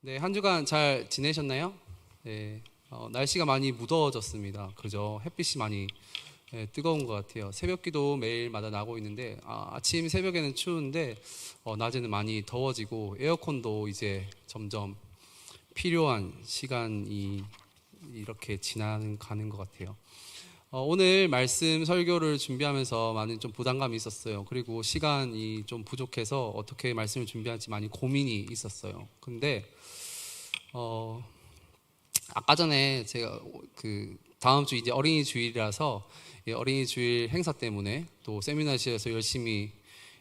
네, 한 주간 잘 지내셨나요? 네, 날씨가 많이 무더워졌습니다. 그죠? 햇빛이 많이 뜨거운 것 같아요. 새벽기도 매일마다 나고 있는데 아침 새벽에는 추운데 낮에는 많이 더워지고 에어컨도 이제 점점 필요한 시간이 이렇게 가는 것 같아요. 오늘 말씀 설교를 준비하면서 많은 좀 부담감이 있었어요. 그리고 시간이 좀 부족해서 어떻게 말씀을 준비할지 많이 고민이 있었어요. 근데 아까 전에 제가 그 다음 주 이제 어린이 주일이라서 어린이 주일 행사 때문에 또 세미나실에서 열심히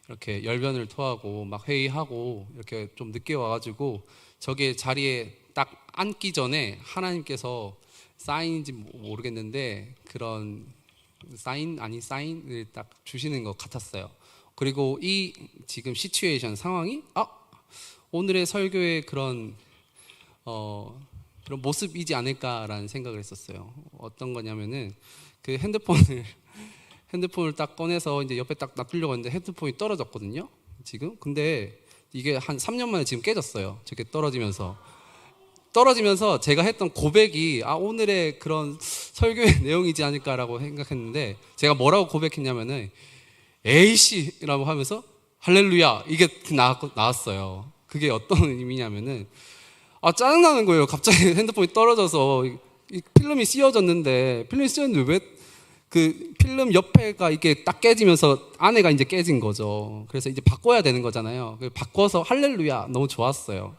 이렇게 열변을 토하고 막 회의하고 이렇게 좀 늦게 와가지고 저기 자리에 딱 앉기 전에 하나님께서 사인인지 모르겠는데 그런 사인 아닌 사인을 딱 주시는 것 같았어요. 그리고 이 지금 시츄에이션 상황이 오늘의 설교의 그런 모습이지 않을까라는 생각을 했었어요. 어떤 거냐면은 그 핸드폰을 딱 꺼내서 이제 옆에 딱 놔두려고 했는데 핸드폰이 떨어졌거든요. 지금. 근데 이게 한 3년 만에 지금 깨졌어요. 저게 떨어지면서 제가 했던 고백이 오늘의 그런 설교의 내용이지 않을까라고 생각했는데 제가 뭐라고 고백했냐면은 에이씨라고 하면서 할렐루야 이게 나왔어요. 그게 어떤 의미냐면은 짜증나는 거예요. 갑자기 핸드폰이 떨어져서 이 필름이 씌워졌는데 왜 그 필름 옆에가 이게 딱 깨지면서 안에가 이제 깨진 거죠. 그래서 이제 바꿔야 되는 거잖아요. 바꿔서 할렐루야 너무 좋았어요.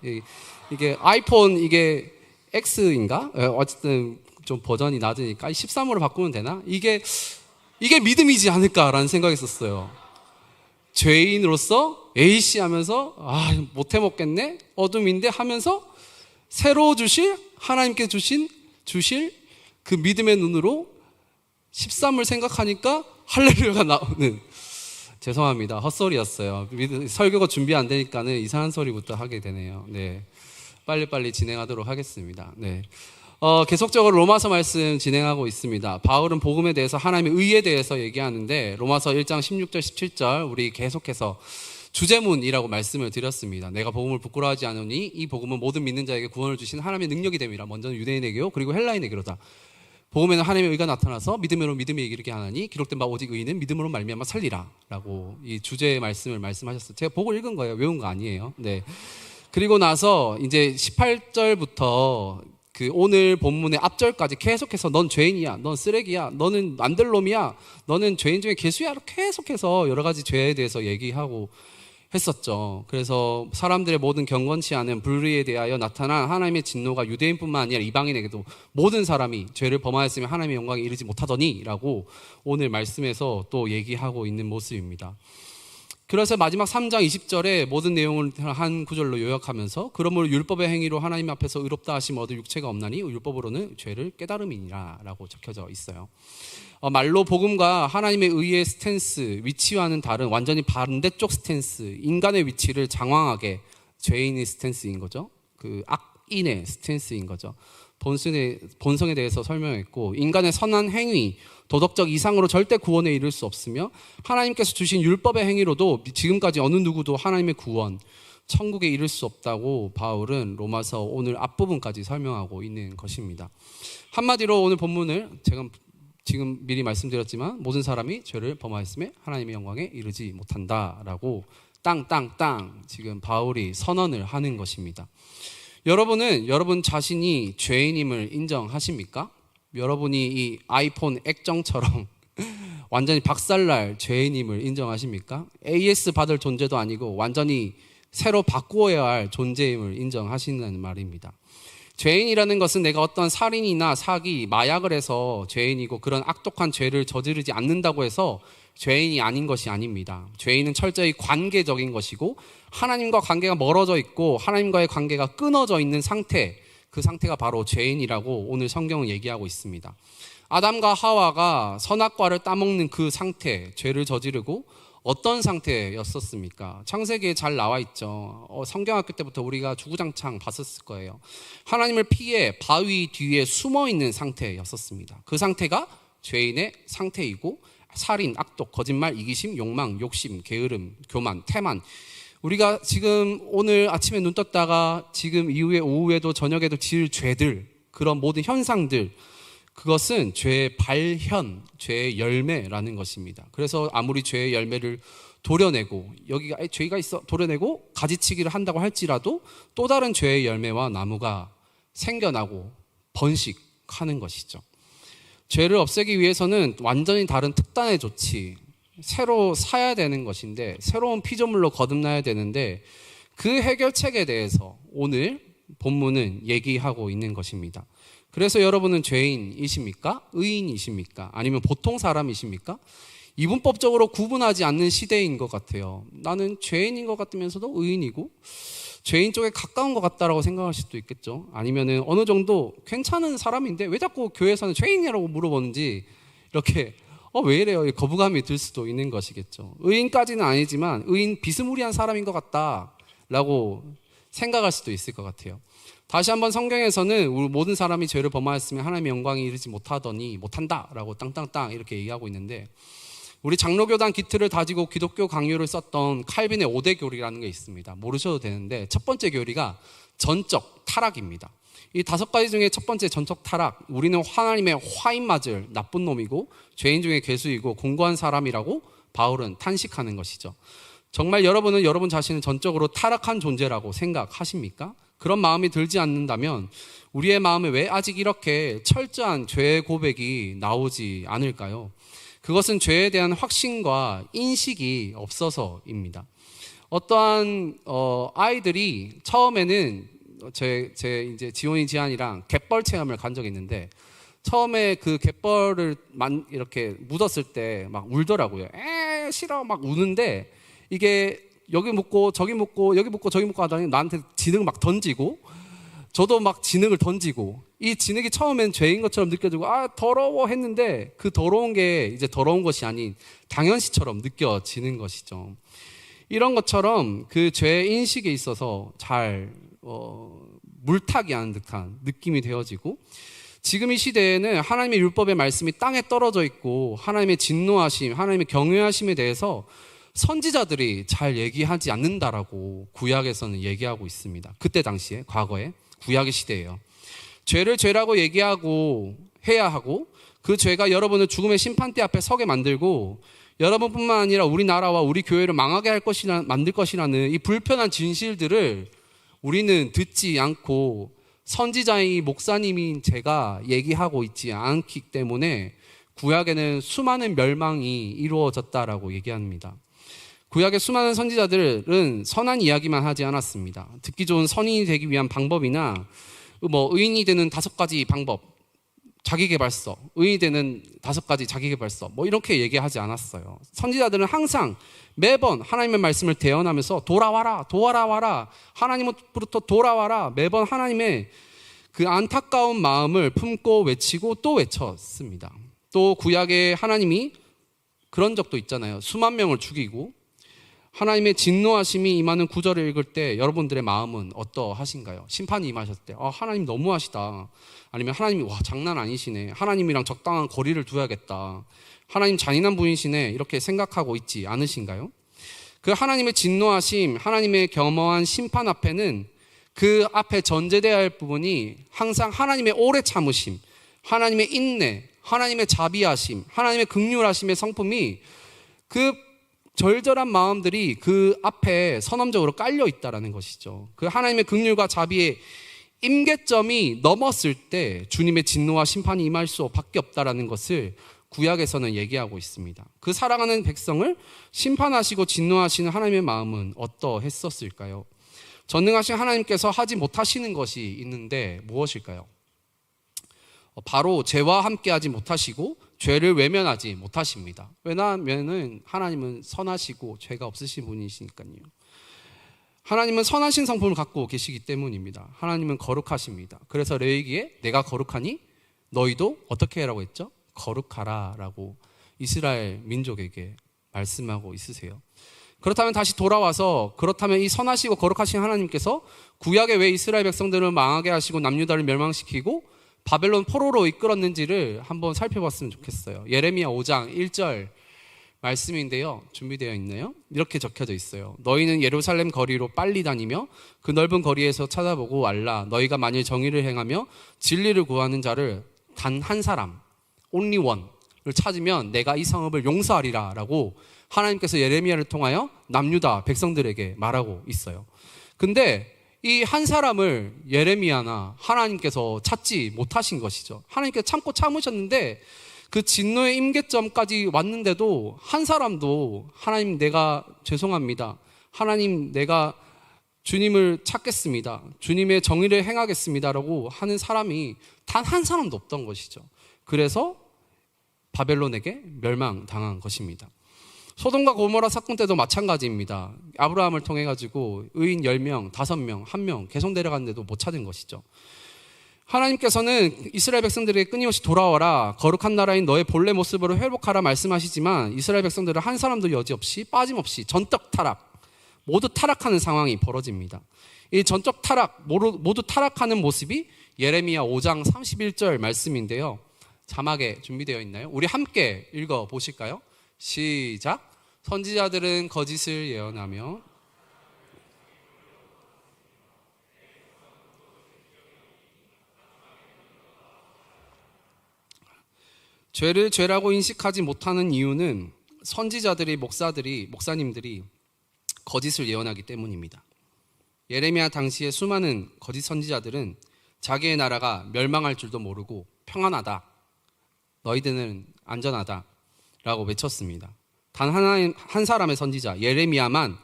이게 아이폰 이게 X인가? 어쨌든 좀 버전이 낮으니까 13으로 바꾸면 되나? 이게 믿음이지 않을까라는 생각이 있었어요. 죄인으로서 A씨 하면서 못 해먹겠네? 어둠인데 하면서 새로 하나님께 주실 그 믿음의 눈으로 13을 생각하니까 할렐루야가 나오는, 죄송합니다. 헛소리였어요. 설교가 준비 안 되니까는 이상한 소리부터 하게 되네요. 네. 빨리빨리 진행하도록 하겠습니다. 네. 계속적으로 로마서 말씀 진행하고 있습니다. 바울은 복음에 대해서 하나님의 의에 대해서 얘기하는데 로마서 1장 16절 17절 우리 계속해서 주제문이라고 말씀을 드렸습니다. 내가 복음을 부끄러워하지 않으니 이 복음은 모든 믿는 자에게 구원을 주신 하나님의 능력이 됨이라. 먼저는 유대인에게요 그리고 헬라인에게로다. 복음에는 하나님의 의가 나타나서 믿음으로 믿음에 이르게 하나니 기록된 바 오직 의인은 믿음으로 말미암아 살리라 라고 이 주제의 말씀을 말씀하셨어요. 제가 보고 읽은 거예요. 외운 거 아니에요. 네. 그리고 나서 이제 18절부터 그 오늘 본문의 앞절까지 계속해서 넌 죄인이야, 넌 쓰레기야, 너는 안 될 놈이야, 너는 죄인 중에 개수야, 계속해서 여러 가지 죄에 대해서 얘기하고 했었죠. 그래서 사람들의 모든 경건치 않은 불의에 대하여 나타난 하나님의 진노가 유대인뿐만 아니라 이방인에게도 모든 사람이 죄를 범하였으면 하나님의 영광에 이르지 못하더니 라고 오늘 말씀에서 또 얘기하고 있는 모습입니다. 그래서 마지막 3장 20절에 모든 내용을 한 구절로 요약하면서 그러므로 율법의 행위로 하나님 앞에서 의롭다 하심 얻을 육체가 없나니 율법으로는 죄를 깨달음이니라 라고 적혀져 있어요. 말로 복음과 하나님의 의의 스탠스, 위치와는 다른 완전히 반대쪽 스탠스, 인간의 위치를 장황하게 죄인의 스탠스인 거죠. 그 악인의 스탠스인 거죠. 본성에 대해서 설명했고 인간의 선한 행위, 도덕적 이상으로 절대 구원에 이를 수 없으며 하나님께서 주신 율법의 행위로도 지금까지 어느 누구도 하나님의 구원, 천국에 이를 수 없다고 바울은 로마서 오늘 앞부분까지 설명하고 있는 것입니다. 한마디로 오늘 본문을 제가 지금 미리 말씀드렸지만 모든 사람이 죄를 범하였음에 하나님의 영광에 이르지 못한다라고 땅땅땅 지금 바울이 선언을 하는 것입니다. 여러분 자신이 죄인임을 인정하십니까? 여러분이 이 아이폰 액정처럼 완전히 박살날 죄인임을 인정하십니까? AS 받을 존재도 아니고 완전히 새로 바꾸어야 할 존재임을 인정하신다는 말입니다. 죄인이라는 것은 내가 어떤 살인이나 사기, 마약을 해서 죄인이고 그런 악독한 죄를 저지르지 않는다고 해서 죄인이 아닌 것이 아닙니다. 죄인은 철저히 관계적인 것이고 하나님과 관계가 멀어져 있고 하나님과의 관계가 끊어져 있는 상태, 그 상태가 바로 죄인이라고 오늘 성경은 얘기하고 있습니다. 아담과 하와가 선악과를 따먹는 그 상태, 죄를 저지르고 어떤 상태였었습니까? 창세기에 잘 나와 있죠. 성경학교 때부터 우리가 주구장창 봤었을 거예요. 하나님을 피해 바위 뒤에 숨어 있는 상태였었습니다. 그 상태가 죄인의 상태이고 살인, 악독, 거짓말, 이기심, 욕망, 욕심, 게으름, 교만, 태만 우리가 지금 오늘 아침에 눈 떴다가 지금 이후에 오후에도 저녁에도 지을 죄들, 그런 모든 현상들, 그것은 죄의 발현, 죄의 열매라는 것입니다. 그래서 아무리 죄의 열매를 도려내고, 여기가 죄가 있어 도려내고 가지치기를 한다고 할지라도 또 다른 죄의 열매와 나무가 생겨나고 번식하는 것이죠. 죄를 없애기 위해서는 완전히 다른 특단의 조치, 새로 사야 되는 것인데, 새로운 피조물로 거듭나야 되는데, 그 해결책에 대해서 오늘 본문은 얘기하고 있는 것입니다. 그래서 여러분은 죄인이십니까? 의인이십니까? 아니면 보통 사람이십니까? 이분법적으로 구분하지 않는 시대인 것 같아요. 나는 죄인인 것 같으면서도 의인이고 죄인 쪽에 가까운 것 같다라고 생각할 수도 있겠죠. 아니면은 어느 정도 괜찮은 사람인데 왜 자꾸 교회에서는 죄인이라고 물어보는지 이렇게 왜 이래요? 거부감이 들 수도 있는 것이겠죠. 의인까지는 아니지만 의인 비스무리한 사람인 것 같다라고 생각할 수도 있을 것 같아요. 다시 한번 성경에서는 우리 모든 사람이 죄를 범하였으면 하나님의 영광이 이르지 못한다라고 땅땅땅 이렇게 얘기하고 있는데, 우리 장로교단 기틀을 다지고 기독교 강요를 썼던 칼빈의 5대 교리라는 게 있습니다. 모르셔도 되는데, 첫 번째 교리가 전적 타락입니다. 이 5가지 중에 첫 번째 전적 타락, 우리는 하나님의 화인 맞을 나쁜 놈이고 죄인 중에 괴수이고 공고한 사람이라고 바울은 탄식하는 것이죠. 정말 여러분은 여러분 자신을 전적으로 타락한 존재라고 생각하십니까? 그런 마음이 들지 않는다면 우리의 마음에 왜 아직 이렇게 철저한 죄의 고백이 나오지 않을까요? 그것은 죄에 대한 확신과 인식이 없어서입니다. 어떠한 아이들이 처음에는 제 이제 지원이 지안이랑 갯벌 체험을 간 적이 있는데, 처음에 그 갯벌을 이렇게 묻었을 때 막 울더라고요. 싫어 막 우는데, 이게 여기 묻고 저기 묻고 여기 묻고 저기 묻고 하다니 나한테 진흙을 막 던지고, 저도 막 진흙을 던지고, 이 진흙이 처음엔 죄인 것처럼 느껴지고 더러워 했는데, 그 더러운 게 이제 더러운 것이 아닌 당연시처럼 느껴지는 것이죠. 이런 것처럼 그 죄의 인식에 있어서 잘 물타기 하는 듯한 느낌이 되어지고, 지금 이 시대에는 하나님의 율법의 말씀이 땅에 떨어져 있고 하나님의 진노하심, 하나님의 경외하심에 대해서 선지자들이 잘 얘기하지 않는다라고 구약에서는 얘기하고 있습니다. 그때 당시에, 과거에, 구약의 시대예요. 죄를 죄라고 얘기하고 해야 하고, 그 죄가 여러분을 죽음의 심판대 앞에 서게 만들고 여러분뿐만 아니라 우리나라와 우리 교회를 망하게 만들 것이라는 이 불편한 진실들을 우리는 듣지 않고 선지자인 목사님인 제가 얘기하고 있지 않기 때문에 구약에는 수많은 멸망이 이루어졌다라고 얘기합니다. 구약의 수많은 선지자들은 선한 이야기만 하지 않았습니다. 듣기 좋은 선인이 되기 위한 방법이나 의인이 되는 5가지 방법, 자기계발서, 의인이 되는 5가지 자기계발서 이렇게 얘기하지 않았어요. 선지자들은 항상 매번 하나님의 말씀을 대언하면서 돌아와라 하나님으로부터 돌아와라, 매번 하나님의 그 안타까운 마음을 품고 외치고 또 외쳤습니다. 또 구약에 하나님이 그런 적도 있잖아요. 수만 명을 죽이고 하나님의 진노하심이 임하는 구절을 읽을 때 여러분들의 마음은 어떠하신가요? 심판이 임하셨을 때 하나님 너무하시다, 아니면 하나님이 장난 아니시네, 하나님이랑 적당한 거리를 두어야겠다, 하나님 잔인한 분이시네, 이렇게 생각하고 있지 않으신가요? 그 하나님의 진노하심, 하나님의 겸허한 심판 앞에는 그 앞에 전제되어야 할 부분이 항상 하나님의 오래 참으심, 하나님의 인내, 하나님의 자비하심, 하나님의 긍휼하심의 성품이, 그 절절한 마음들이 그 앞에 선언적으로 깔려 있다라는 것이죠. 그 하나님의 긍휼과 자비의 임계점이 넘었을 때 주님의 진노와 심판이 임할 수밖에 없다라는 것을 구약에서는 얘기하고 있습니다. 그 사랑하는 백성을 심판하시고 진노하시는 하나님의 마음은 어떠했었을까요? 전능하신 하나님께서 하지 못하시는 것이 있는데 무엇일까요? 바로 죄와 함께하지 못하시고 죄를 외면하지 못하십니다. 왜냐하면 하나님은 선하시고 죄가 없으신 분이시니까요. 하나님은 선하신 성품을 갖고 계시기 때문입니다. 하나님은 거룩하십니다. 그래서 레위기에 내가 거룩하니 너희도 어떻게 하라고 했죠? 거룩하라 라고 이스라엘 민족에게 말씀하고 있으세요. 그렇다면 다시 돌아와서, 그렇다면 이 선하시고 거룩하신 하나님께서 구약에 왜 이스라엘 백성들을 망하게 하시고 남유다를 멸망시키고 바벨론 포로로 이끌었는지를 한번 살펴봤으면 좋겠어요. 예레미야 5장 1절 말씀인데요. 준비되어 있나요? 이렇게 적혀져 있어요. 너희는 예루살렘 거리로 빨리 다니며 그 넓은 거리에서 찾아보고 알라. 너희가 만일 정의를 행하며 진리를 구하는 자를 단 한 사람, only one을 찾으면 내가 이 성읍을 용서하리라 라고 하나님께서 예레미야를 통하여 남유다 백성들에게 말하고 있어요. 근데 이 한 사람을 예레미야나 하나님께서 찾지 못하신 것이죠. 하나님께서 참고 참으셨는데 그 진노의 임계점까지 왔는데도 한 사람도 하나님 내가 죄송합니다. 하나님 내가 주님을 찾겠습니다. 주님의 정의를 행하겠습니다라고 하는 사람이 단 한 사람도 없던 것이죠. 그래서 바벨론에게 멸망당한 것입니다. 소돔과 고모라 사건 때도 마찬가지입니다. 아브라함을 통해 가지고 의인 10명, 5명, 1명 계속 내려갔는데도 못 찾은 것이죠. 하나님께서는 이스라엘 백성들에게 끊임없이 돌아와라, 거룩한 나라인 너의 본래 모습으로 회복하라 말씀하시지만 이스라엘 백성들은 한 사람도 여지없이 빠짐없이 전적 타락, 모두 타락하는 상황이 벌어집니다. 이 전적 타락, 모두 타락하는 모습이 예레미야 5장 31절 말씀인데요. 자막에 준비되어 있나요? 우리 함께 읽어보실까요? 시작. 선지자들은 거짓을 예언하며 죄를 죄라고 인식하지 못하는 이유는 선지자들이 목사님들이 거짓을 예언하기 때문입니다. 예레미야 당시에 수많은 거짓 선지자들은 자기의 나라가 멸망할 줄도 모르고 평안하다, 너희들은 안전하다 라고 외쳤습니다. 단 한 사람의 선지자 예레미야만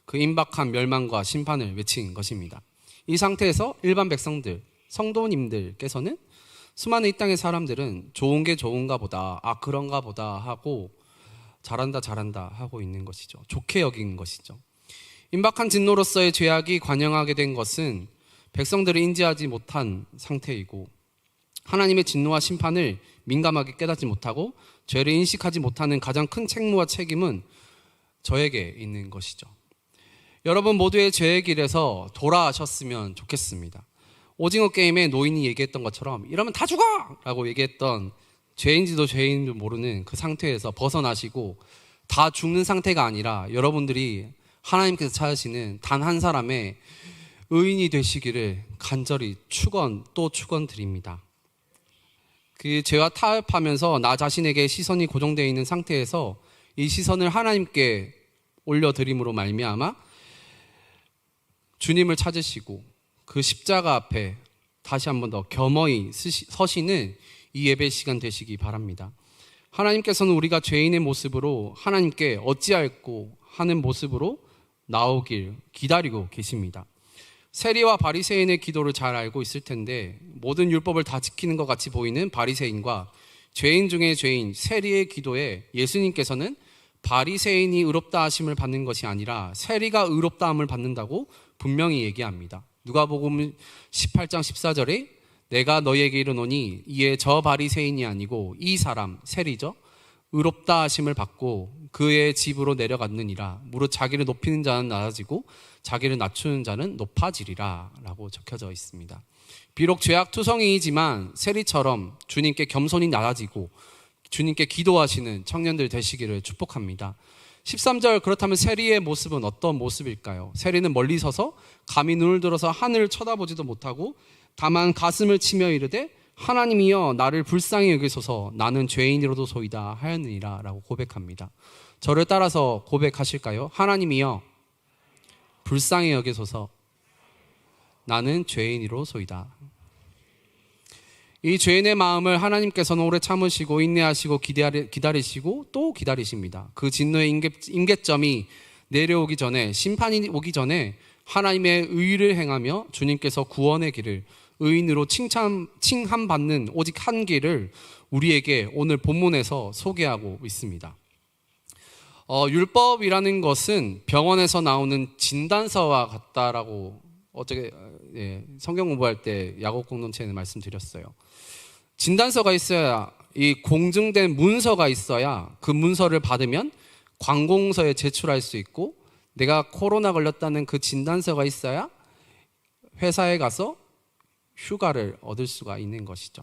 그 임박한 멸망과 심판을 외친 것입니다. 이 상태에서 일반 백성들, 성도님들께서는 수많은 이 땅의 사람들은 좋은 게 좋은가 보다, 그런가 보다 하고 잘한다 하고 있는 것이죠. 좋게 여긴 것이죠. 임박한 진노로서의 죄악이 관영하게 된 것은 백성들을 인지하지 못한 상태이고 하나님의 진노와 심판을 민감하게 깨닫지 못하고 죄를 인식하지 못하는 가장 큰 책무와 책임은 저에게 있는 것이죠. 여러분 모두의 죄의 길에서 돌아가셨으면 좋겠습니다. 오징어 게임에 노인이 얘기했던 것처럼 이러면 다 죽어! 라고 얘기했던 죄인지도 죄인도 모르는 그 상태에서 벗어나시고 다 죽는 상태가 아니라 여러분들이 하나님께서 찾으시는 단 한 사람의 의인이 되시기를 간절히 축원드립니다. 그 죄와 타협하면서 나 자신에게 시선이 고정되어 있는 상태에서 이 시선을 하나님께 올려드림으로 말미암아 주님을 찾으시고 그 십자가 앞에 다시 한 번 더 겸허히 서시는 이 예배 시간 되시기 바랍니다. 하나님께서는 우리가 죄인의 모습으로 하나님께 어찌할꼬 하는 모습으로 나오길 기다리고 계십니다. 세리와 바리새인의 기도를 잘 알고 있을 텐데 모든 율법을 다 지키는 것 같이 보이는 바리새인과 죄인 중에 죄인 세리의 기도에 예수님께서는 바리새인이 의롭다 하심을 받는 것이 아니라 세리가 의롭다 함을 받는다고 분명히 얘기합니다. 누가복음 18장 14절에 내가 너희에게 이르노니 이에 저 바리새인이 아니고 이 사람 세리죠, 의롭다 하심을 받고 그의 집으로 내려갔느니라. 무릇 자기를 높이는 자는 낮아지고 자기를 낮추는 자는 높아지리라 라고 적혀져 있습니다. 비록 죄악투성이지만 세리처럼 주님께 겸손히 낮아지고 주님께 기도하시는 청년들 되시기를 축복합니다. 13절, 그렇다면 세리의 모습은 어떤 모습일까요? 세리는 멀리 서서 감히 눈을 들어서 하늘을 쳐다보지도 못하고 다만 가슴을 치며 이르되 하나님이여 나를 불쌍히 여기소서 나는 죄인이로도소이다 하였느니라 라고 고백합니다. 저를 따라서 고백하실까요? 하나님이여 불쌍히 여기소서 나는 죄인이로소이다. 이 죄인의 마음을 하나님께서는 오래 참으시고 인내하시고 기다리시고 또 기다리십니다. 그 진노의 임계점이 내려오기 전에, 심판이 오기 전에 하나님의 의를 행하며 주님께서 구원의 길을, 의인으로 칭함받는 오직 한 길을 우리에게 오늘 본문에서 소개하고 있습니다. 율법이라는 것은 병원에서 나오는 진단서와 같다라고 어저께 성경 공부할 때 야곱 공동체에는 말씀드렸어요. 진단서가 있어야, 이 공증된 문서가 있어야 그 문서를 받으면 관공서에 제출할 수 있고, 내가 코로나 걸렸다는 그 진단서가 있어야 회사에 가서 휴가를 얻을 수가 있는 것이죠.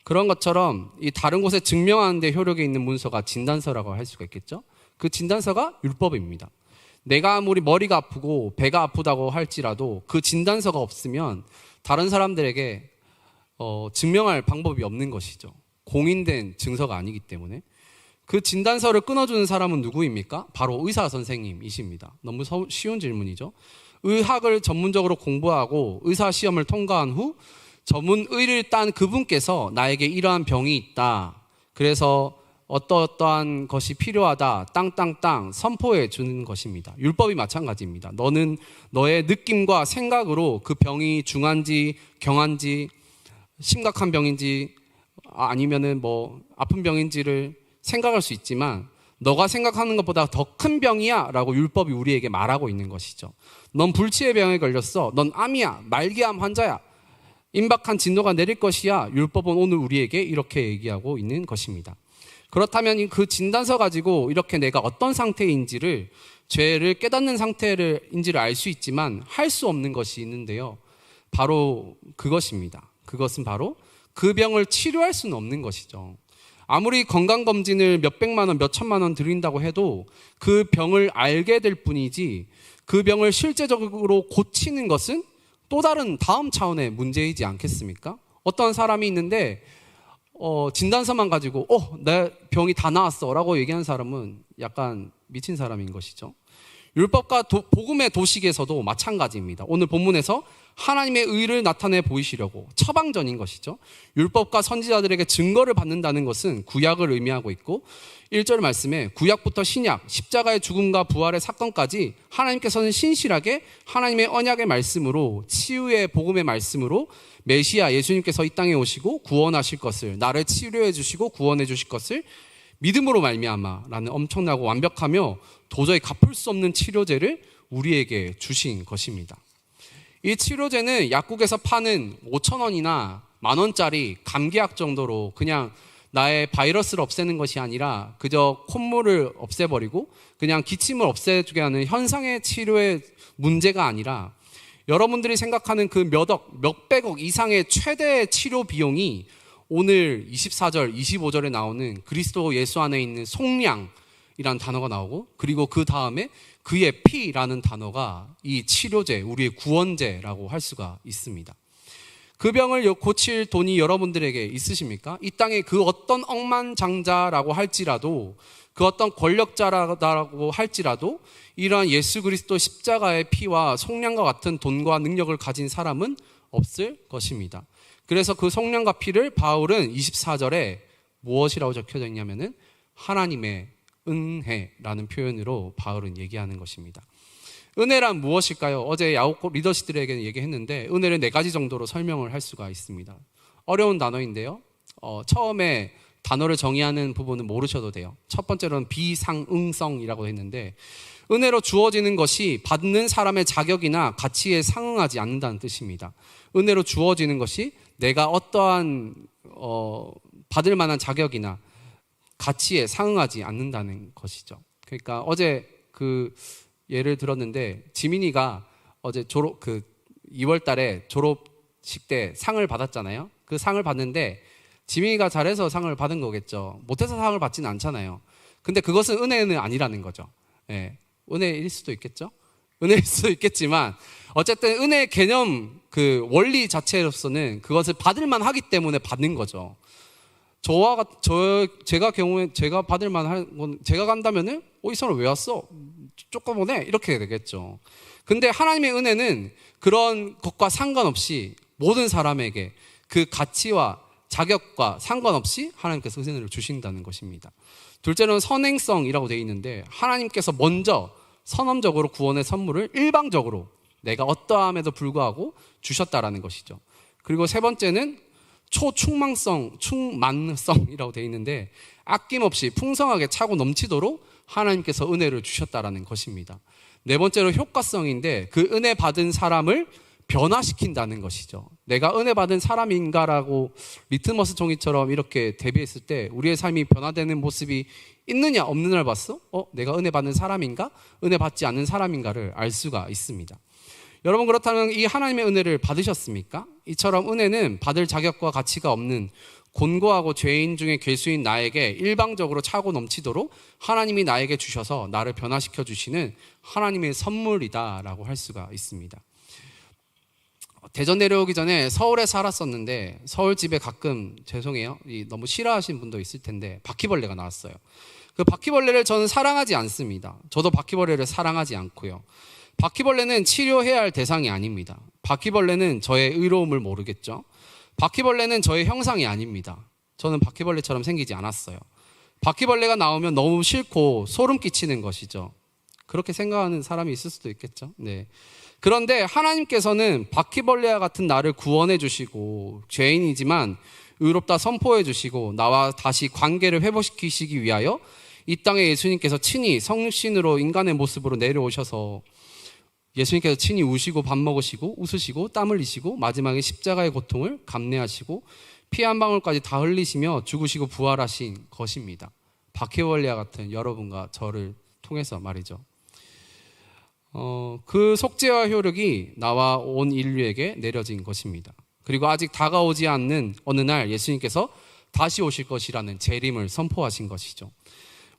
그런 것처럼 이 다른 곳에 증명하는 데 효력이 있는 문서가 진단서라고 할 수가 있겠죠. 그 진단서가 율법입니다. 내가 아무리 머리가 아프고 배가 아프다고 할지라도 그 진단서가 없으면 다른 사람들에게 증명할 방법이 없는 것이죠. 공인된 증서가 아니기 때문에. 그 진단서를 끊어주는 사람은 누구입니까? 바로 의사 선생님이십니다. 너무 쉬운 질문이죠. 의학을 전문적으로 공부하고 의사 시험을 통과한 후 전문 의를 딴 그분께서 나에게 이러한 병이 있다, 그래서 어떠한 것이 필요하다, 땅땅땅 선포해 주는 것입니다. 율법이 마찬가지입니다. 너는 너의 느낌과 생각으로 그 병이 중한지 경한지 심각한 병인지 아니면은 뭐 아픈 병인지를 생각할 수 있지만 너가 생각하는 것보다 더 큰 병이야 라고 율법이 우리에게 말하고 있는 것이죠. 넌 불치의 병에 걸렸어, 넌 암이야, 말기암 환자야, 임박한 진노가 내릴 것이야. 율법은 오늘 우리에게 이렇게 얘기하고 있는 것입니다. 그렇다면 그 진단서 가지고 이렇게 내가 어떤 상태인지를, 죄를 깨닫는 상태인지를 알 수 있지만 할 수 없는 것이 있는데요. 바로 그것입니다. 그것은 바로 그 병을 치료할 수는 없는 것이죠. 아무리 건강검진을 몇백만 원, 몇천만 원 드린다고 해도 그 병을 알게 될 뿐이지 그 병을 실제적으로 고치는 것은 또 다른 다음 차원의 문제이지 않겠습니까? 어떤 사람이 있는데 진단서만 가지고 내 병이 다 나았어 라고 얘기하는 사람은 약간 미친 사람인 것이죠. 율법과 복음의 도식에서도 마찬가지입니다. 오늘 본문에서 하나님의 의를 나타내 보이시려고 처방전인 것이죠. 율법과 선지자들에게 증거를 받는다는 것은 구약을 의미하고 있고 1절 말씀에 구약부터 신약, 십자가의 죽음과 부활의 사건까지 하나님께서는 신실하게 하나님의 언약의 말씀으로, 치유의 복음의 말씀으로 메시아 예수님께서 이 땅에 오시고 구원하실 것을, 나를 치료해 주시고 구원해 주실 것을 믿음으로 말미암아라는 엄청나고 완벽하며 도저히 갚을 수 없는 치료제를 우리에게 주신 것입니다. 이 치료제는 약국에서 파는 5,000원이나 10,000원짜리 감기약 정도로 그냥 나의 바이러스를 없애는 것이 아니라 그저 콧물을 없애버리고 그냥 기침을 없애주게 하는 현상의 치료의 문제가 아니라 여러분들이 생각하는 그 몇백억 이상의 최대 치료 비용이 오늘 24절, 25절에 나오는 그리스도 예수 안에 있는 속량이라는 단어가 나오고, 그리고 그 다음에 그의 피라는 단어가 이 치료제, 우리의 구원제라고 할 수가 있습니다. 그 병을 고칠 돈이 여러분들에게 있으십니까? 이 땅에 그 어떤 억만장자라고 할지라도, 그 어떤 권력자라고 할지라도 이러한 예수 그리스도 십자가의 피와 속량과 같은 돈과 능력을 가진 사람은 없을 것입니다. 그래서 그 속량과 피를 바울은 24절에 무엇이라고 적혀져 있냐면은 하나님의 은혜라는 표현으로 바울은 얘기하는 것입니다. 은혜란 무엇일까요? 어제 야곱 리더십들에게 얘기했는데 은혜를 4가지 정도로 설명을 할 수가 있습니다. 어려운 단어인데요. 처음에 단어를 정의하는 부분은 모르셔도 돼요. 첫 번째로는 비상응성이라고 했는데, 은혜로 주어지는 것이 받는 사람의 자격이나 가치에 상응하지 않는다는 뜻입니다. 은혜로 주어지는 것이 내가 어떠한 받을 만한 자격이나 가치에 상응하지 않는다는 것이죠. 그러니까 어제 그 예를 들었는데, 지민이가 어제 2월 달에 졸업식 때 상을 받았잖아요. 그 상을 받는데 지민이가 잘해서 상을 받은 거겠죠. 못해서 상을 받지는 않잖아요. 근데 그것은 은혜는 아니라는 거죠. 예, 은혜일 수도 있겠죠. 은혜일 수도 있겠지만 어쨌든 은혜의 개념, 그 원리 자체로서는 그것을 받을 만하기 때문에 받는 거죠. 제가 받을 만한 건, 제가 간다면은 이 사람 왜 왔어? 조금만해 이렇게 되겠죠. 근데 하나님의 은혜는 그런 것과 상관없이 모든 사람에게 그 가치와 자격과 상관없이 하나님께서 은혜를 주신다는 것입니다. 둘째로는 선행성이라고 되어 있는데, 하나님께서 먼저 선언적으로 구원의 선물을 일방적으로 내가 어떠함에도 불구하고 주셨다라는 것이죠. 그리고 세 번째는 충만성이라고 되어 있는데, 아낌없이 풍성하게 차고 넘치도록 하나님께서 은혜를 주셨다라는 것입니다. 네 번째로 효과성인데, 그 은혜 받은 사람을 변화시킨다는 것이죠. 내가 은혜 받은 사람인가라고 리트머스 종이처럼 이렇게 대비했을 때 우리의 삶이 변화되는 모습이 있느냐 없느냐를 봤어? 내가 은혜 받는 사람인가? 은혜 받지 않는 사람인가를 알 수가 있습니다. 여러분, 그렇다면 이 하나님의 은혜를 받으셨습니까? 이처럼 은혜는 받을 자격과 가치가 없는 곤고하고 죄인 중에 괴수인 나에게 일방적으로 차고 넘치도록 하나님이 나에게 주셔서 나를 변화시켜 주시는 하나님의 선물이다라고 할 수가 있습니다. 대전 내려오기 전에 서울에 살았었는데 서울 집에 가끔, 죄송해요, 너무 싫어하시는 분도 있을 텐데 바퀴벌레가 나왔어요. 그 바퀴벌레를 저는 사랑하지 않습니다. 저도 바퀴벌레를 사랑하지 않고요. 바퀴벌레는 치료해야 할 대상이 아닙니다. 바퀴벌레는 저의 의로움을 모르겠죠. 바퀴벌레는 저의 형상이 아닙니다. 저는 바퀴벌레처럼 생기지 않았어요. 바퀴벌레가 나오면 너무 싫고 소름 끼치는 것이죠. 그렇게 생각하는 사람이 있을 수도 있겠죠. 네. 그런데 하나님께서는 바퀴벌레와 같은 나를 구원해 주시고 죄인이지만 의롭다 선포해 주시고 나와 다시 관계를 회복시키시기 위하여 이 땅에 예수님께서 친히 성신으로 인간의 모습으로 내려오셔서 예수님께서 친히 우시고 밥 먹으시고 웃으시고 땀 흘리시고 마지막에 십자가의 고통을 감내하시고 피 한 방울까지 다 흘리시며 죽으시고 부활하신 것입니다. 바퀴벌레와 같은 여러분과 저를 통해서 말이죠. 그 속죄와 효력이 나와 온 인류에게 내려진 것입니다. 그리고 아직 다가오지 않는 어느 날 예수님께서 다시 오실 것이라는 재림을 선포하신 것이죠.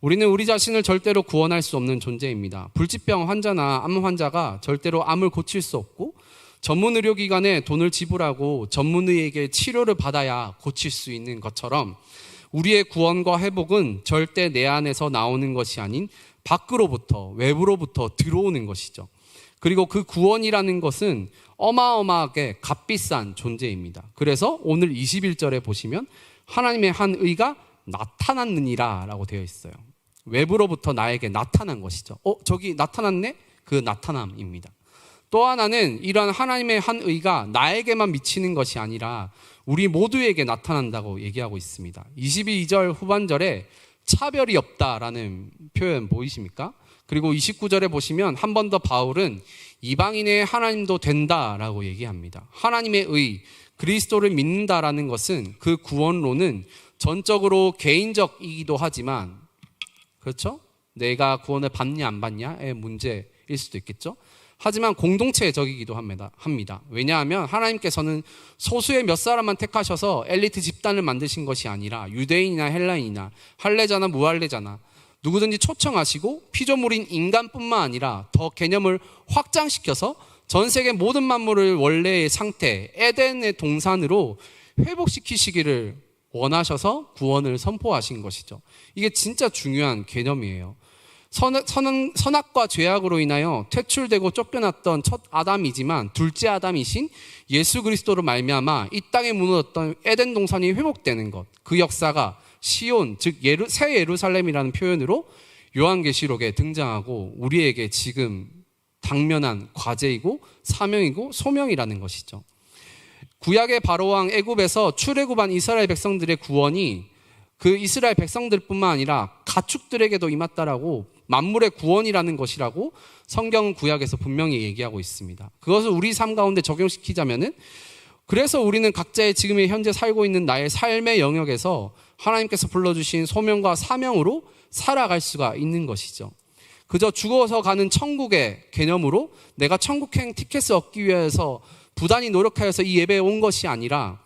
우리는 우리 자신을 절대로 구원할 수 없는 존재입니다. 불치병 환자나 암 환자가 절대로 암을 고칠 수 없고 전문 의료기관에 돈을 지불하고 전문의에게 치료를 받아야 고칠 수 있는 것처럼 우리의 구원과 회복은 절대 내 안에서 나오는 것이 아닌 밖으로부터, 외부로부터 들어오는 것이죠. 그리고 그 구원이라는 것은 어마어마하게 값비싼 존재입니다. 그래서 오늘 21절에 보시면 하나님의 한 의가 나타났느니라 라고 되어 있어요. 외부로부터 나에게 나타난 것이죠. 저기 나타났네? 그 나타남입니다. 또 하나는 이러한 하나님의 한 의가 나에게만 미치는 것이 아니라 우리 모두에게 나타난다고 얘기하고 있습니다. 22절 후반절에 차별이 없다라는 표현 보이십니까? 그리고 29절에 보시면 한 번 더 바울은 이방인의 하나님도 된다라고 얘기합니다. 하나님의 의, 그리스도를 믿는다라는 것은 그 구원론은 전적으로 개인적이기도 하지만, 그렇죠? 내가 구원을 받냐 안 받냐의 문제일 수도 있겠죠. 하지만 공동체적이기도 합니다. 왜냐하면 하나님께서는 소수의 몇 사람만 택하셔서 엘리트 집단을 만드신 것이 아니라 유대인이나 헬라인이나 할례자나 무할례자나 누구든지 초청하시고 피조물인 인간뿐만 아니라 더 개념을 확장시켜서 전 세계 모든 만물을 원래의 상태, 에덴의 동산으로 회복시키시기를 원하셔서 구원을 선포하신 것이죠. 이게 진짜 중요한 개념이에요. 선악과 죄악으로 인하여 퇴출되고 쫓겨났던 첫 아담이지만 둘째 아담이신 예수 그리스도로 말미암아 이 땅에 무너졌던 에덴 동산이 회복되는 것, 그 역사가 시온, 즉 새 예루살렘이라는 표현으로 요한계시록에 등장하고 우리에게 지금 당면한 과제이고 사명이고 소명이라는 것이죠. 구약의 바로왕 애굽에서 출애굽한 이스라엘 백성들의 구원이 그 이스라엘 백성들뿐만 아니라 가축들에게도 임했다라고, 만물의 구원이라는 것이라고 성경 구약에서 분명히 얘기하고 있습니다. 그것을 우리 삶 가운데 적용시키자면은, 그래서 우리는 각자의 지금의 현재 살고 있는 나의 삶의 영역에서 하나님께서 불러주신 소명과 사명으로 살아갈 수가 있는 것이죠. 그저 죽어서 가는 천국의 개념으로 내가 천국행 티켓을 얻기 위해서 부단히 노력하여서 이 예배에 온 것이 아니라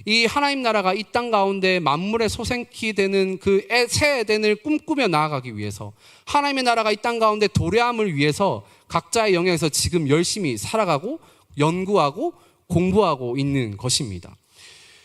이 하나님 나라가 이 땅 가운데 만물의 소생키 되는 그 새 에덴을 꿈꾸며 나아가기 위해서, 하나님의 나라가 이 땅 가운데 도래함을 위해서 각자의 영역에서 지금 열심히 살아가고 연구하고 공부하고 있는 것입니다.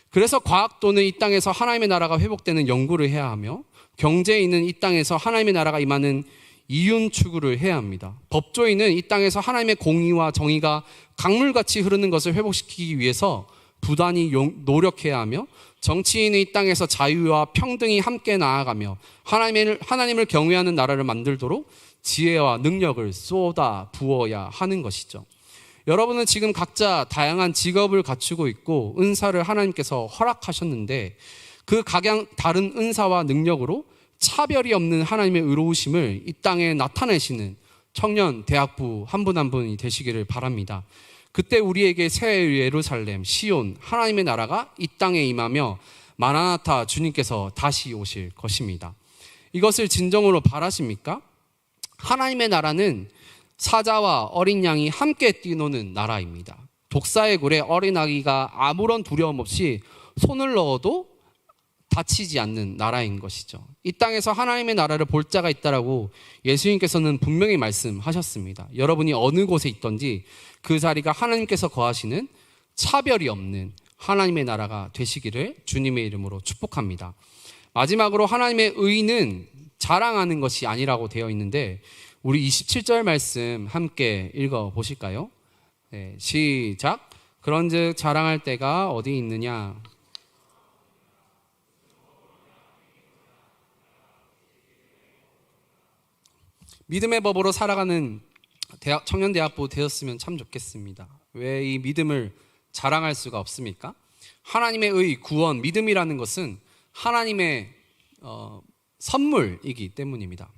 그래서 과학도는 이 땅에서 하나님의 나라가 회복되는 연구를 해야 하며, 경제인은 이 땅에서 하나님의 나라가 임하는 이윤 추구를 해야 합니다. 법조인은 이 땅에서 하나님의 공의와 정의가 강물같이 흐르는 것을 회복시키기 위해서 부단히 노력해야 하며, 정치인은 이 땅에서 자유와 평등이 함께 나아가며 하나님을 경외하는 나라를 만들도록 지혜와 능력을 쏟아 부어야 하는 것이죠. 여러분은 지금 각자 다양한 직업을 갖추고 있고 은사를 하나님께서 허락하셨는데, 그 각양 다른 은사와 능력으로 차별이 없는 하나님의 의로우심을 이 땅에 나타내시는 청년 대학부 한 분 한 분이 되시기를 바랍니다. 그때 우리에게 새 예루살렘, 시온, 하나님의 나라가 이 땅에 임하며 마라나타 주님께서 다시 오실 것입니다. 이것을 진정으로 바라십니까? 하나님의 나라는 사자와 어린 양이 함께 뛰노는 나라입니다. 독사의 굴에 어린 아기가 아무런 두려움 없이 손을 넣어도 다치지 않는 나라인 것이죠. 이 땅에서 하나님의 나라를 볼 자가 있다라고 예수님께서는 분명히 말씀하셨습니다. 여러분이 어느 곳에 있든지 그 자리가 하나님께서 거하시는 차별이 없는 하나님의 나라가 되시기를 주님의 이름으로 축복합니다. 마지막으로 하나님의 의는 자랑하는 것이 아니라고 되어 있는데 우리 27절 말씀 함께 읽어 보실까요? 네, 시작. 그런즉 자랑할 때가 어디 있느냐? 믿음의 법으로 살아가는 청년대학부 되었으면 참 좋겠습니다. 왜 이 믿음을 자랑할 수가 없습니까? 하나님의 의, 구원, 믿음이라는 것은 하나님의 선물이기 때문입니다.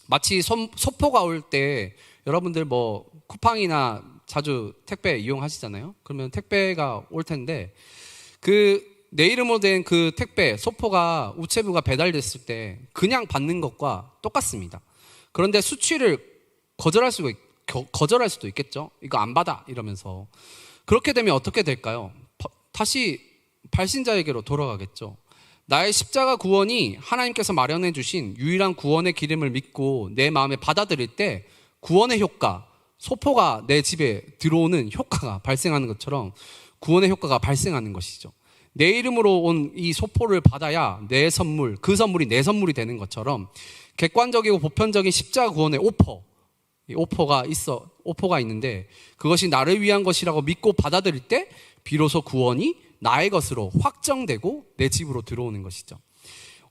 마치 소포가 올 때 여러분들 뭐 쿠팡이나 자주 택배 이용하시잖아요. 그러면 택배가 올 텐데 내 이름으로 된 그 택배 소포가 우체부가 배달됐을 때 그냥 받는 것과 똑같습니다. 그런데 수취를 거절할 수도 있겠죠. 이거 안 받아 이러면서. 그렇게 되면 어떻게 될까요? 다시 발신자에게로 돌아가겠죠. 나의 십자가 구원이 하나님께서 마련해 주신 유일한 구원의 기름을 믿고 내 마음에 받아들일 때 구원의 효과, 소포가 내 집에 들어오는 효과가 발생하는 것처럼 구원의 효과가 발생하는 것이죠. 내 이름으로 온 이 소포를 받아야 내 선물, 그 선물이 내 선물이 되는 것처럼 객관적이고 보편적인 십자가 구원의 오퍼가 있는데 그것이 나를 위한 것이라고 믿고 받아들일 때 비로소 구원이 나의 것으로 확정되고 내 집으로 들어오는 것이죠.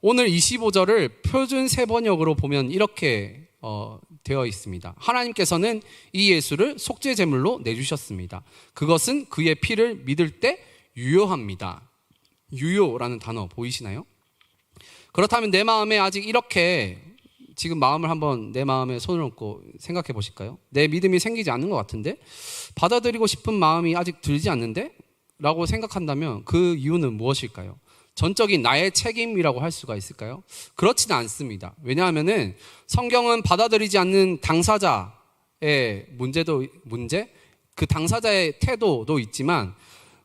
오늘 25절을 표준 세번역으로 보면 이렇게 되어 있습니다. 하나님께서는 이 예수를 속죄 제물로 내주셨습니다. 그것은 그의 피를 믿을 때 유효합니다. 유효라는 단어 보이시나요? 그렇다면 내 마음에 아직 이렇게 지금 마음을 한번 내 마음에 손을 얹고 생각해 보실까요? 내 믿음이 생기지 않는 것 같은데? 받아들이고 싶은 마음이 아직 들지 않는데? 라고 생각한다면 그 이유는 무엇일까요? 전적인 나의 책임이라고 할 수가 있을까요? 그렇지는 않습니다. 왜냐하면은 성경은 받아들이지 않는 당사자의 문제, 그 당사자의 태도도 있지만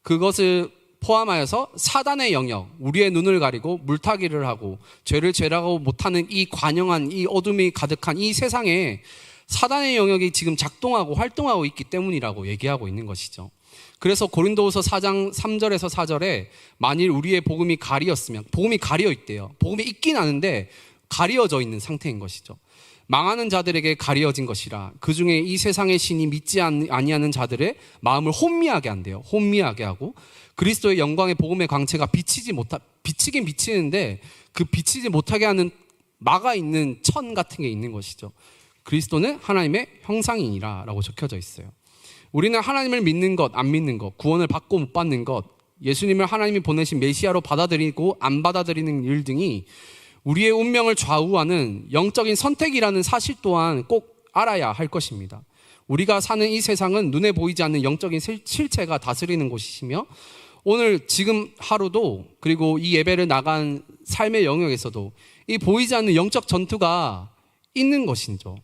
그것을 포함하여서 사단의 영역, 우리의 눈을 가리고 물타기를 하고 죄를 죄라고 못하는 이 관영한 이 어둠이 가득한 이 세상에 사단의 영역이 지금 작동하고 활동하고 있기 때문이라고 얘기하고 있는 것이죠. 그래서 고린도후서 4장 3절에서 4절에 만일 우리의 복음이 가리었으면, 복음이 가려 있대요. 복음이 있긴 하는데 가려져 있는 상태인 것이죠. 망하는 자들에게 가려진 것이라 그 중에 이 세상의 신이 믿지 아니하는 자들의 마음을 혼미하게 한대요. 혼미하게 하고 그리스도의 영광의 복음의 광채가 비치긴 비치는데 그 비치지 못하게 하는 막아 있는 천 같은 게 있는 것이죠. 그리스도는 하나님의 형상이니라 라고 적혀져 있어요. 우리는 하나님을 믿는 것, 안 믿는 것, 구원을 받고 못 받는 것, 예수님을 하나님이 보내신 메시아로 받아들이고 안 받아들이는 일 등이 우리의 운명을 좌우하는 영적인 선택이라는 사실 또한 꼭 알아야 할 것입니다. 우리가 사는 이 세상은 눈에 보이지 않는 영적인 실체가 다스리는 곳이시며 오늘 지금 하루도 그리고 이 예배를 나간 삶의 영역에서도 이 보이지 않는 영적 전투가 있는 것이죠.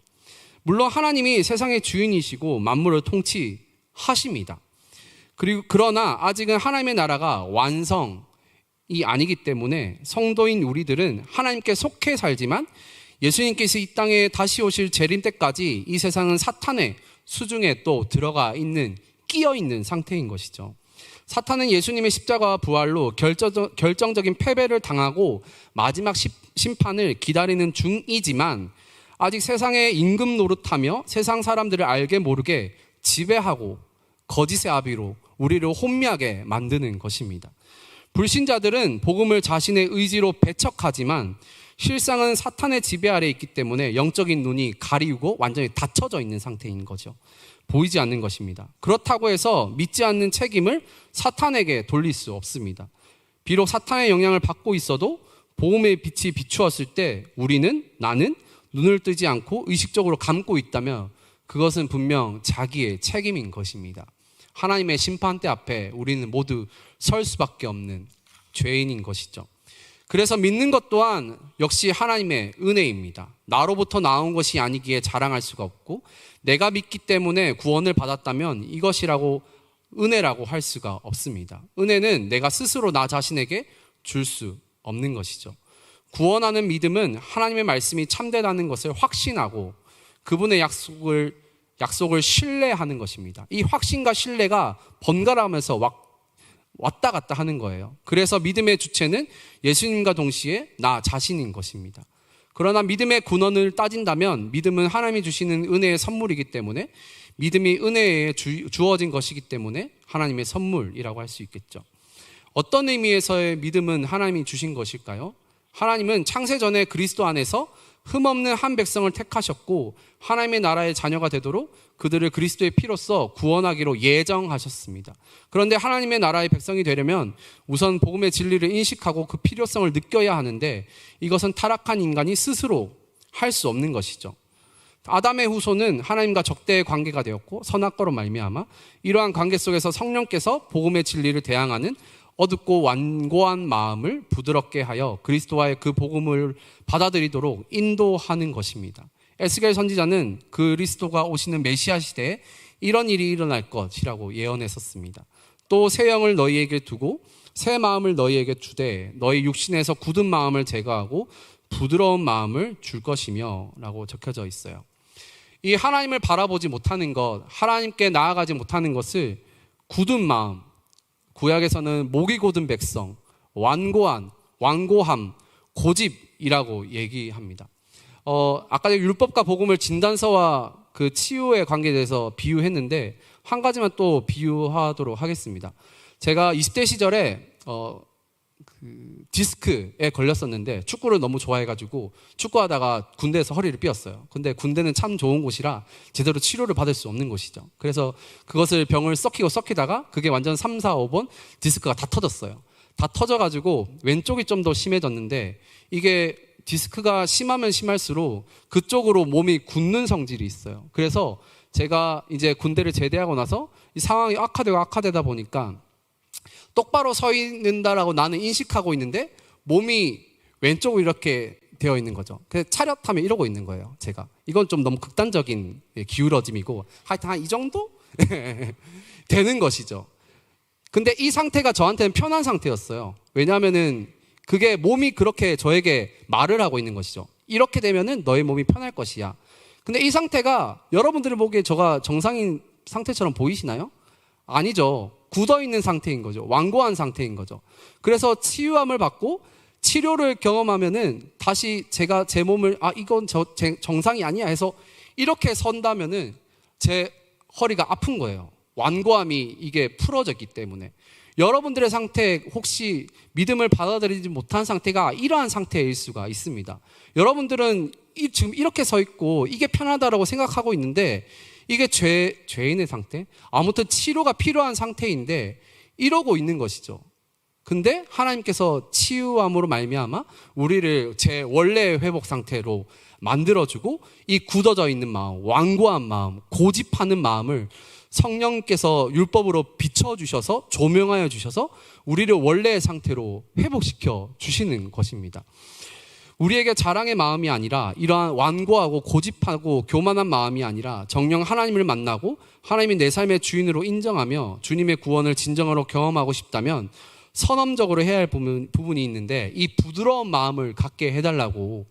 물론 하나님이 세상의 주인이시고 만물을 통치하십니다. 그러나 아직은 하나님의 나라가 완성이 아니기 때문에 성도인 우리들은 하나님께 속해 살지만 예수님께서 이 땅에 다시 오실 재림 때까지 이 세상은 사탄의 수중에 또 들어가 있는, 끼어 있는 상태인 것이죠. 사탄은 예수님의 십자가와 부활로 결정적인 패배를 당하고 마지막 심판을 기다리는 중이지만 아직 세상의 임금 노릇하며 세상 사람들을 알게 모르게 지배하고 거짓의 아비로 우리를 혼미하게 만드는 것입니다. 불신자들은 복음을 자신의 의지로 배척하지만 실상은 사탄의 지배 아래에 있기 때문에 영적인 눈이 가리우고 완전히 닫혀져 있는 상태인 거죠. 보이지 않는 것입니다. 그렇다고 해서 믿지 않는 책임을 사탄에게 돌릴 수 없습니다. 비록 사탄의 영향을 받고 있어도 복음의 빛이 비추었을 때 나는 눈을 뜨지 않고 의식적으로 감고 있다면 그것은 분명 자기의 책임인 것입니다. 하나님의 심판대 앞에 우리는 모두 설 수밖에 없는 죄인인 것이죠. 그래서 믿는 것 또한 역시 하나님의 은혜입니다. 나로부터 나온 것이 아니기에 자랑할 수가 없고 내가 믿기 때문에 구원을 받았다면 이것이라고 은혜라고 할 수가 없습니다. 은혜는 내가 스스로 나 자신에게 줄 수 없는 것이죠. 구원하는 믿음은 하나님의 말씀이 참되다는 것을 확신하고 그분의 약속을 신뢰하는 것입니다. 이 확신과 신뢰가 번갈아가면서 왔다 갔다 하는 거예요. 그래서 믿음의 주체는 예수님과 동시에 나 자신인 것입니다. 그러나 믿음의 근원을 따진다면 믿음은 하나님이 주시는 은혜의 선물이기 때문에, 믿음이 은혜에 주어진 것이기 때문에 하나님의 선물이라고 할 수 있겠죠. 어떤 의미에서의 믿음은 하나님이 주신 것일까요? 하나님은 창세전에 그리스도 안에서 흠없는 한 백성을 택하셨고 하나님의 나라의 자녀가 되도록 그들을 그리스도의 피로써 구원하기로 예정하셨습니다. 그런데 하나님의 나라의 백성이 되려면 우선 복음의 진리를 인식하고 그 필요성을 느껴야 하는데, 이것은 타락한 인간이 스스로 할 수 없는 것이죠. 아담의 후손은 하나님과 적대의 관계가 되었고 선악과로 말미암아 이러한 관계 속에서 성령께서 복음의 진리를 대항하는 어둡고 완고한 마음을 부드럽게 하여 그리스도와의 그 복음을 받아들이도록 인도하는 것입니다. 에스겔 선지자는 그리스도가 오시는 메시아 시대에 이런 일이 일어날 것이라고 예언했었습니다. 또 새 영을 너희에게 두고 새 마음을 너희에게 주되 너희 육신에서 굳은 마음을 제거하고 부드러운 마음을 줄 것이며 라고 적혀져 있어요. 이 하나님을 바라보지 못하는 것, 하나님께 나아가지 못하는 것을 굳은 마음, 구약에서는 목이 곧은 백성, 완고함, 고집이라고 얘기합니다. 아까 율법과 복음을 진단서와 그 치유의 관계에 대해서 비유했는데 한 가지만 또 비유하도록 하겠습니다. 제가 20대 시절에 디스크에 걸렸었는데 축구를 너무 좋아해가지고 축구하다가 군대에서 허리를 삐었어요. 근데 군대는 참 좋은 곳이라 제대로 치료를 받을 수 없는 곳이죠. 그래서 그것을 병을 썩히다가 그게 완전 3, 4, 5번 디스크가 다 터졌어요. 다 터져가지고 왼쪽이 좀 더 심해졌는데, 이게 디스크가 심하면 심할수록 그쪽으로 몸이 굳는 성질이 있어요. 그래서 제가 이제 군대를 제대하고 나서 이 상황이 악화되다 보니까 똑바로 서 있는다라고 나는 인식하고 있는데 몸이 왼쪽으로 이렇게 되어 있는 거죠. 그래서 차렷하면 이러고 있는 거예요, 제가. 이건 좀 너무 극단적인 기울어짐이고 하여튼 한 이 정도 되는 것이죠. 근데 이 상태가 저한테는 편한 상태였어요. 왜냐하면은 그게 몸이 그렇게 저에게 말을 하고 있는 것이죠. 이렇게 되면은 너의 몸이 편할 것이야. 근데 이 상태가 여러분들이 보기에 저가 정상인 상태처럼 보이시나요? 아니죠. 굳어있는 상태인 거죠. 완고한 상태인 거죠. 그래서 치유함을 받고 치료를 경험하면은 다시 제가 제 몸을 이건 제 정상이 아니야 해서 이렇게 선다면은 제 허리가 아픈 거예요. 완고함이 이게 풀어졌기 때문에. 여러분들의 상태, 혹시 믿음을 받아들이지 못한 상태가 이러한 상태일 수가 있습니다. 여러분들은 지금 이렇게 서 있고 이게 편하다라고 생각하고 있는데 이게 죄인의 상태? 아무튼 치료가 필요한 상태인데 이러고 있는 것이죠. 근데 하나님께서 치유함으로 말미암아 우리를 제 원래의 회복 상태로 만들어주고 이 굳어져 있는 마음, 완고한 마음, 고집하는 마음을 성령께서 율법으로 비춰주셔서 조명하여 주셔서 우리를 원래의 상태로 회복시켜 주시는 것입니다. 우리에게 자랑의 마음이 아니라 이러한 완고하고 고집하고 교만한 마음이 아니라 정녕 하나님을 만나고 하나님이 내 삶의 주인으로 인정하며 주님의 구원을 진정으로 경험하고 싶다면 선언적으로 해야 할 부분이 있는데, 이 부드러운 마음을 갖게 해달라고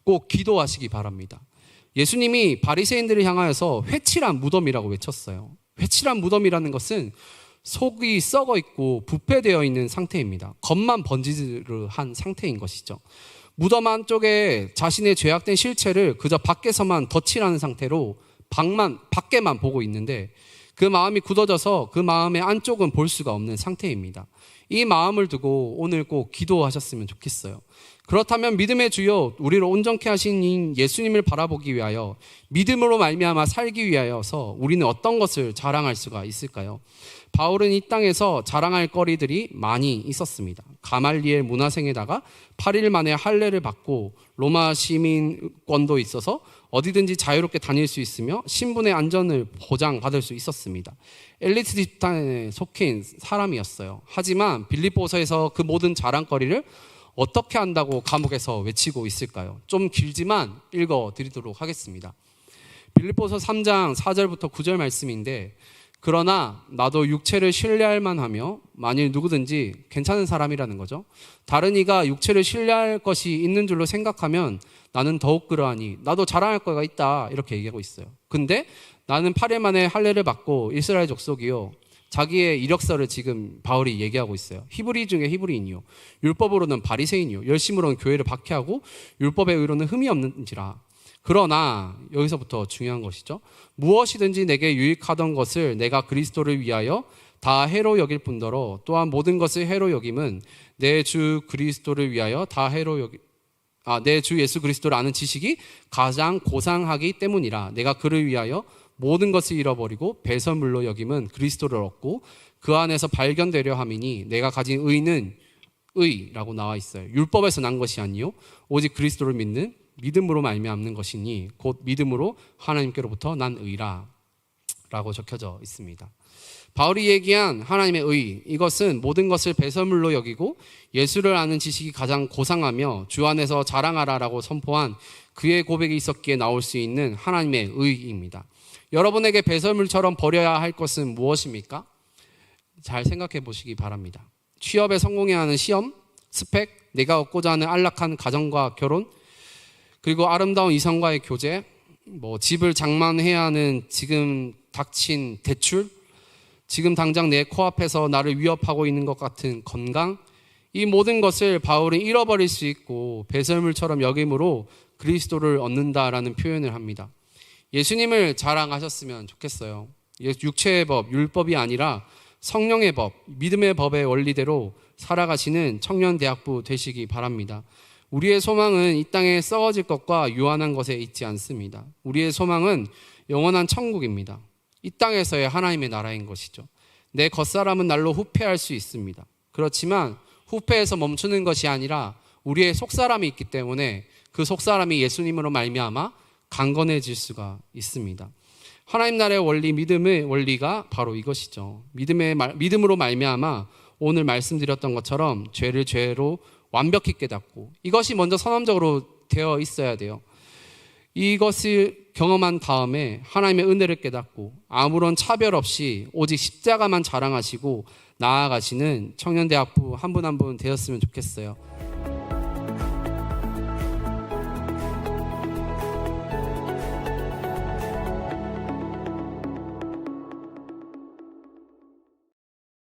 꼭 기도하시기 바랍니다. 예수님이 바리새인들을 향하여서 회칠한 무덤이라고 외쳤어요. 회칠한 무덤이라는 것은 속이 썩어 있고 부패되어 있는 상태입니다. 겉만 번지르르한 상태인 것이죠. 무덤 안쪽에 자신의 죄악된 실체를 그저 밖에서만 덧칠하는 상태로 밖에만 보고 있는데 그 마음이 굳어져서 그 마음의 안쪽은 볼 수가 없는 상태입니다. 이 마음을 두고 오늘 꼭 기도하셨으면 좋겠어요. 그렇다면 믿음의 주여 우리를 온전케 하신 예수님을 바라보기 위하여 믿음으로 말미암아 살기 위하여서 우리는 어떤 것을 자랑할 수가 있을까요? 바울은 이 땅에서 자랑할 거리들이 많이 있었습니다. 가말리엘 문화생에다가 8일 만에 할례를 받고 로마 시민권도 있어서 어디든지 자유롭게 다닐 수 있으며 신분의 안전을 보장받을 수 있었습니다. 엘리트 집단에 속해 사람이었어요. 하지만 빌립보서에서 그 모든 자랑거리를 어떻게 한다고 감옥에서 외치고 있을까요? 좀 길지만 읽어드리도록 하겠습니다. 빌립보서 3장 4절부터 9절 말씀인데, 그러나 나도 육체를 신뢰할 만하며 만일 누구든지 괜찮은 사람이라는 거죠. 다른 이가 육체를 신뢰할 것이 있는 줄로 생각하면 나는 더욱 그러하니 나도 자랑할 거가 있다, 이렇게 얘기하고 있어요. 근데 나는 8일 만에 할례를 받고 이스라엘 족속이요. 자기의 이력서를 지금 바울이 얘기하고 있어요. 히브리 중에 히브리인이요, 율법으로는 바리새인이요, 열심으로는 교회를 박해하고 율법의 의로는 흠이 없는지라. 그러나 여기서부터 중요한 것이죠. 무엇이든지 내게 유익하던 것을 내가 그리스도를 위하여 다 해로 여길 뿐더러 또한 모든 것을 해로 여김은 내 주 그리스도를 위하여 다 해로 여기 내 주 예수 그리스도를 아는 지식이 가장 고상하기 때문이라. 내가 그를 위하여 모든 것을 잃어버리고 배설물로 여김은 그리스도를 얻고 그 안에서 발견되려 함이니 내가 가진 의는 의라고 나와 있어요. 율법에서 난 것이 아니요 오직 그리스도를 믿는 믿음으로 말미암는 것이니 곧 믿음으로 하나님께로부터 난 의라 라고 적혀져 있습니다. 바울이 얘기한 하나님의 의, 이것은 모든 것을 배설물로 여기고 예수를 아는 지식이 가장 고상하며 주 안에서 자랑하라라고 선포한 그의 고백이 있었기에 나올 수 있는 하나님의 의입니다. 여러분에게 배설물처럼 버려야 할 것은 무엇입니까? 잘 생각해 보시기 바랍니다. 취업에 성공해야 하는 시험, 스펙, 내가 얻고자 하는 안락한 가정과 결혼, 그리고 아름다운 이성과의 교제, 집을 장만해야 하는 지금 닥친 대출, 지금 당장 내 코앞에서 나를 위협하고 있는 것 같은 건강, 이 모든 것을 바울은 잃어버릴 수 있고 배설물처럼 여김으로 그리스도를 얻는다라는 표현을 합니다. 예수님을 자랑하셨으면 좋겠어요. 육체의 법, 율법이 아니라 성령의 법, 믿음의 법의 원리대로 살아가시는 청년대학부 되시기 바랍니다. 우리의 소망은 이 땅에 썩어질 것과 유한한 것에 있지 않습니다. 우리의 소망은 영원한 천국입니다. 이 땅에서의 하나님의 나라인 것이죠. 내 겉사람은 날로 후패할 수 있습니다. 그렇지만 후패에서 멈추는 것이 아니라 우리의 속사람이 있기 때문에 그 속사람이 예수님으로 말미암아 강건해질 수가 있습니다. 하나님 나라의 원리, 믿음의 원리가 바로 이것이죠. 믿음으로 말미암아 오늘 말씀드렸던 것처럼 죄를 죄로 완벽히 깨닫고, 이것이 먼저 선언적으로 되어 있어야 돼요. 이것을 경험한 다음에 하나님의 은혜를 깨닫고 아무런 차별 없이 오직 십자가만 자랑하시고 나아가시는 청년대학부 한 분 한 분 되었으면 좋겠어요.